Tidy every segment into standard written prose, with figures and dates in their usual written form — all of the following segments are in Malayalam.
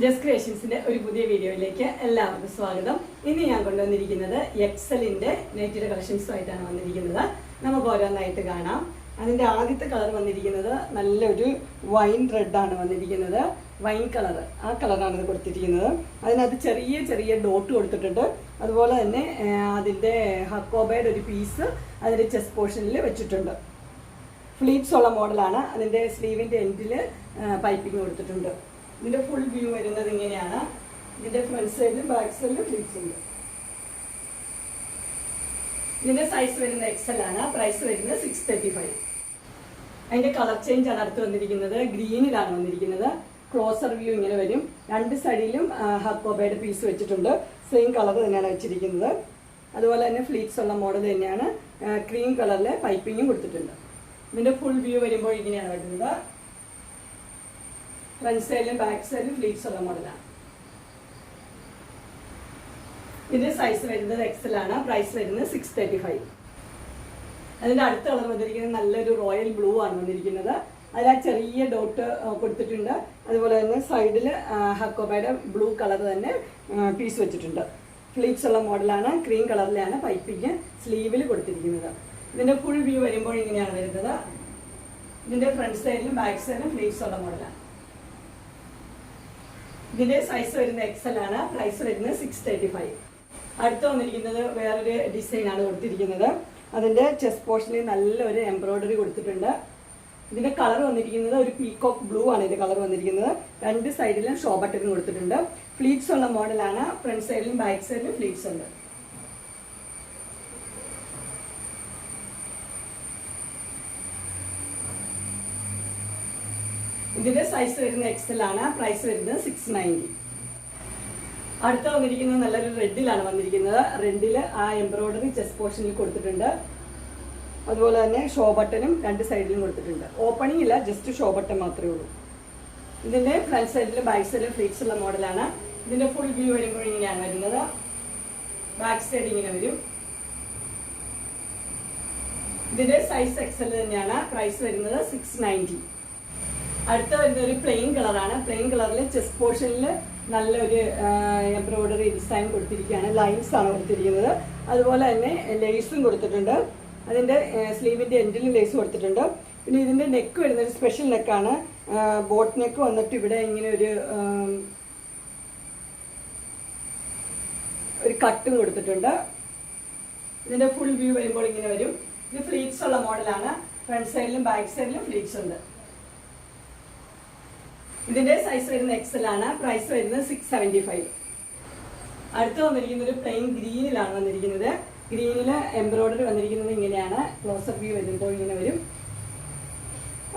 ജസ്റ്റ് ക്രിയേഷൻസിന്റെ ഒരു പുതിയ വീഡിയോയിലേക്ക് എല്ലാവർക്കും സ്വാഗതം. ഇനി ഞാൻ കൊണ്ടുവന്നിരിക്കുന്നത് എക്സലിന്റെ നൈറ്റിയുടെ കളക്ഷൻസുമായിട്ടാണ് വന്നിരിക്കുന്നത്. നമുക്ക് ഓരോന്നായിട്ട് കാണാം. അതിന്റെ ആദ്യത്തെ കളർ വന്നിരിക്കുന്നത് നല്ലൊരു വൈൻ റെഡ് ആണ് വന്നിരിക്കുന്നത്. വൈൻ കളർ, ആ കളറാണ് ഇത് കൊടുത്തിരിക്കുന്നത്. അതിനകത്ത് ചെറിയ ചെറിയ ഡോട്ട് കൊടുത്തിട്ടുണ്ട്. അതുപോലെ തന്നെ അതിന്റെ ഹക്കോബയുടെ ഒരു പീസ് അതിന്റെ ചെസ്റ്റ് പോർഷനിൽ വെച്ചിട്ടുണ്ട്. ഫ്ലീറ്റ്സ് ഉള്ള മോഡലാണ്. അതിന്റെ സ്ലീവിന്റെ എൻഡിൽ പൈപ്പിംഗ് കൊടുത്തിട്ടുണ്ട്. ഇതിന്റെ ഫുൾ വ്യൂ വരുന്നത് ഇങ്ങനെയാണ്. ഇതിന്റെ ഫ്രണ്ട് സൈഡിലും ബാക്ക് സൈഡിലും ഫ്ലീറ്റ്സ് ഉണ്ട്. ഇതിന്റെ സൈസ് വരുന്ന എക്സൽ ആണ്. പ്രൈസ് വരുന്നത് 635. അതിന്റെ കളർ ചേഞ്ച് ആണ് അടുത്ത് വന്നിരിക്കുന്നത്. ഗ്രീനിലാണ് വന്നിരിക്കുന്നത്. ക്ലോസർ വ്യൂ ഇങ്ങനെ വരും. രണ്ട് സൈഡിലും ഹക്കോബയുടെ പീസ് വെച്ചിട്ടുണ്ട്. സെയിം കളർ തന്നെയാണ് വെച്ചിരിക്കുന്നത്. അതുപോലെ തന്നെ ഫ്ലീറ്റ്സ് ഉള്ള മോഡൽ തന്നെയാണ്. ക്രീം കളറിലെ പൈപ്പിങ്ങും കൊടുത്തിട്ടുണ്ട്. ഇതിന്റെ ഫുൾ വ്യൂ വരുമ്പോൾ ഇങ്ങനെയാണ് വരുന്നത്. ഫ്രണ്ട് സൈഡിലും ബാക്ക് സൈഡിലും ഫ്ലീറ്റ്സ് ഉള്ള മോഡലാണ്. ഇതിന്റെ സൈസ് വരുന്നത് എക്സൽ ആണ്. പ്രൈസ് വരുന്നത് 635. അതിന്റെ അടുത്ത കളർ വന്നിരിക്കുന്നത് നല്ലൊരു റോയൽ ബ്ലൂ ആണ് വന്നിരിക്കുന്നത്. അതിൽ ആ ചെറിയ ഡോട്ട് കൊടുത്തിട്ടുണ്ട്. അതുപോലെ തന്നെ സൈഡിൽ ഹക്കോബയുടെ ബ്ലൂ കളർ തന്നെ പീസ് വെച്ചിട്ടുണ്ട്. ഫ്ലീറ്റ്സ് ഉള്ള മോഡലാണ്. ക്രീം കളറിലാണ് പൈപ്പിങ് സ്ലീവിൽ കൊടുത്തിരിക്കുന്നത്. ഇതിന്റെ ഫുൾ വ്യൂ വരുമ്പോൾ ഇങ്ങനെയാണ് വരുന്നത്. ഇതിന്റെ ഫ്രണ്ട് സൈഡിലും ബാക്ക് സൈഡിലും ഫ്ലീറ്റ്സ് ഉള്ള മോഡലാണ്. ഇതിന്റെ സൈസ് വരുന്ന എക്സൽ ആണ്. പ്രൈസ് വരുന്നത് 635. അടുത്ത് വന്നിരിക്കുന്നത് വേറൊരു ഡിസൈൻ ആണ് കൊടുത്തിരിക്കുന്നത്. അതിന്റെ ചെസ്റ്റ് പോർഷനിൽ നല്ലൊരു എംബ്രോയിഡറി കൊടുത്തിട്ടുണ്ട്. ഇതിന്റെ കളർ വന്നിരിക്കുന്നത് ഒരു പീകോക്ക് ബ്ലൂ ആണ്. ഇതിന്റെ കളർ വന്നിരിക്കുന്നത്. രണ്ട് സൈഡിലും ഷോ ബട്ടൺ കൊടുത്തിട്ടുണ്ട്. ഫ്ലീറ്റ്സ് ഉള്ള മോഡലാണ്. ഫ്രണ്ട് സൈഡിലും ബാക്ക് സൈഡിലും ഫ്ലീറ്റ്സ് ഉണ്ട്. ഇതിന്റെ സൈസ് വരുന്ന എക്സൽ ആണ്. പ്രൈസ് വരുന്നത് 690. അടുത്ത വന്നിരിക്കുന്നത് നല്ലൊരു റെഡിലാണ് വന്നിരിക്കുന്നത്. റെഡില് ആ എംബ്രോയിഡറി ചെസ്റ്റ് പോർഷനിൽ കൊടുത്തിട്ടുണ്ട്. അതുപോലെ തന്നെ ഷോ ബട്ടണും രണ്ട് സൈഡിലും കൊടുത്തിട്ടുണ്ട്. ഓപ്പണിംഗ് ഇല്ല, ജസ്റ്റ് ഷോ ബട്ടൺ മാത്രമേ ഉള്ളൂ. ഇതിന്റെ ഫ്രണ്ട് സൈഡിലും ബാക്ക് സൈഡിലും ഫ്ലീറ്റ്സ് ഉള്ള മോഡലാണ്. ഇതിന്റെ ഫുൾ വ്യൂ വരുമ്പോൾ ഇങ്ങനെയാണ് വരുന്നത്. ബാക്ക് സൈഡ് ഇങ്ങനെ വരും. ഇതിന്റെ സൈസ് എക്സൽ തന്നെയാണ്. പ്രൈസ് വരുന്നത് 690. അടുത്ത വരുന്ന ഒരു പ്ലെയിൻ കളറാണ്. പ്ലെയിൻ കളറിൽ ചെസ്റ്റ് പോർഷനിൽ നല്ലൊരു എംബ്രോയിഡറി ഡിസൈൻ കൊടുത്തിരിക്കുകയാണ്. ലൈൻസ് ആണ് കൊടുത്തിരിക്കുന്നത്. അതുപോലെ തന്നെ ലേസും കൊടുത്തിട്ടുണ്ട്. അതിൻ്റെ സ്ലീവിൻ്റെ എൻഡിലും ലേസ് കൊടുത്തിട്ടുണ്ട്. പിന്നെ ഇതിൻ്റെ നെക്ക് വരുന്നൊരു സ്പെഷ്യൽ നെക്കാണ്. ബോട്ട് നെക്ക് വന്നിട്ട് ഇവിടെ ഇങ്ങനെ ഒരു കട്ടും കൊടുത്തിട്ടുണ്ട്. ഇതിൻ്റെ ഫുൾ വ്യൂ വരുമ്പോൾ ഇങ്ങനെ വരും. ഇത് ഫ്ലീറ്റ്സ് ഉള്ള മോഡലാണ്. ഫ്രണ്ട് സൈഡിലും ബാക്ക് സൈഡിലും ഫ്ലീറ്റ്സ് ഉണ്ട്. ഇതിന്റെ സൈസ് വരുന്ന എക്സൽ ആണ്. പ്രൈസ് വരുന്നത് 675. അടുത്ത് വന്നിരിക്കുന്നത് ഒരു പ്ലെയിൻ ഗ്രീനിലാണ് വന്നിരിക്കുന്നത്. ഗ്രീനില് എംബ്രോയിഡറി വന്നിരിക്കുന്നത് ഇങ്ങനെയാണ്. ക്ലോസപ്പ് വ്യൂ വരുമ്പോൾ ഇങ്ങനെ വരും.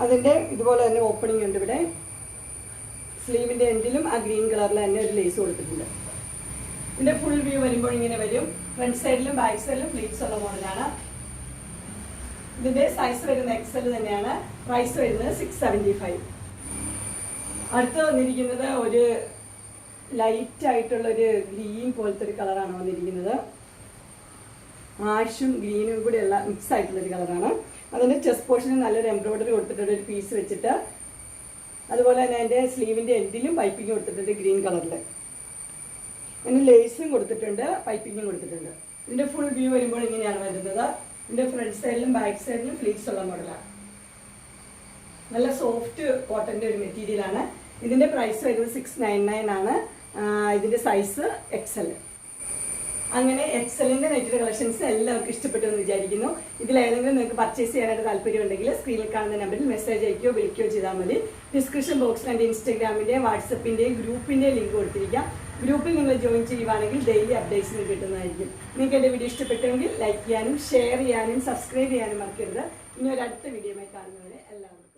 അതിന്റെ ഇതുപോലെ തന്നെ ഓപ്പണിംഗ് ഉണ്ട്. ഇവിടെ സ്ലീവിന്റെ എൻഡിലും ആ ഗ്രീൻ കളറിൽ തന്നെ ഒരു ലേസ് കൊടുത്തിട്ടുണ്ട്. ഇതിന്റെ ഫുൾ വ്യൂ വരുമ്പോൾ ഇങ്ങനെ വരും. ഫ്രണ്ട് സൈഡിലും ബാക്ക് സൈഡിലും ഫ്ലീറ്റ്സ് ഉള്ള മോഡലാണ്. ഇതിന്റെ സൈസ് വരുന്ന എക്സൽ തന്നെയാണ്. പ്രൈസ് വരുന്നത് 675. അടുത്ത് വന്നിരിക്കുന്നത് ഒരു ലൈറ്റ് ആയിട്ടുള്ളൊരു ഗ്രീൻ പോലത്തെ ഒരു കളറാണ് വന്നിരിക്കുന്നത്. ആഷും ഗ്രീനും കൂടെയുള്ള മിക്സ് ആയിട്ടുള്ളൊരു കളറാണ്. അതിൻ്റെ ചെസ്റ്റ് പോർഷനിൽ നല്ലൊരു എംബ്രോയിഡറി കൊടുത്തിട്ടുണ്ട്, ഒരു പീസ് വെച്ചിട്ട്. അതുപോലെ തന്നെ അതിൻ്റെ സ്ലീവിൻ്റെ എൻഡിലും പൈപ്പിംഗ് കൊടുത്തിട്ടുണ്ട് ഗ്രീൻ കളറിൽ. അതിന് ലേസും കൊടുത്തിട്ടുണ്ട്, പൈപ്പിങ്ങും കൊടുത്തിട്ടുണ്ട്. ഇതിൻ്റെ ഫുൾ വ്യൂ വരുമ്പോൾ ഇങ്ങനെയാണ് വരുന്നത്. ഇതിൻ്റെ ഫ്രണ്ട് സൈഡിലും ബാക്ക് സൈഡിലും ഫ്ലീറ്റ്സ് ഉള്ള മോഡലാണ്. നല്ല സോഫ്റ്റ് കോട്ടന്റെ ഒരു മെറ്റീരിയലാണ്. ഇതിന്റെ പ്രൈസ് വരുന്നത് 699 ആണ്. ഇതിന്റെ സൈസ് എക്സൽ. അങ്ങനെ എക്സലിന്റെ നെറ്റിയുടെ കളക്ഷൻസ് എല്ലാവർക്കും ഇഷ്ടപ്പെട്ടു എന്ന് വിചാരിക്കുന്നു. ഇതിലേതെങ്കിലും നിങ്ങൾക്ക് പർച്ചേസ് ചെയ്യാനായിട്ട് താല്പര്യമുണ്ടെങ്കിൽ സ്ക്രീനിൽ കാണുന്ന നമ്പറിൽ മെസ്സേജ് അയക്കുകയോ വിളിക്കുകയോ ചെയ്താൽ മതി. ഡിസ്ക്രിപ്ഷൻ ബോക്സിൽ എൻ്റെ ഇൻസ്റ്റാഗ്രാമിൻ്റെയും വാട്സപ്പിൻ്റെയും ഗ്രൂപ്പിൻ്റെയും ലിങ്ക് കൊടുത്തിരിക്കാം. ഗ്രൂപ്പിൽ നിങ്ങൾ ജോയിൻ ചെയ്യുവാണെങ്കിൽ ഡെയിലി അപ്ഡേറ്റ്സ് നിങ്ങൾക്ക് കിട്ടുന്നതായിരിക്കും. നിങ്ങൾക്ക് എൻ്റെ വീഡിയോ ഇഷ്ടപ്പെട്ടെങ്കിൽ ലൈക്ക് ചെയ്യാനും ഷെയർ ചെയ്യാനും സബ്സ്ക്രൈബ് ചെയ്യാനും മറക്കരുത്. ഇനി ഒരു അടുത്ത വീഡിയോയുമായി കാണുന്നവരെ എല്ലാവർക്കും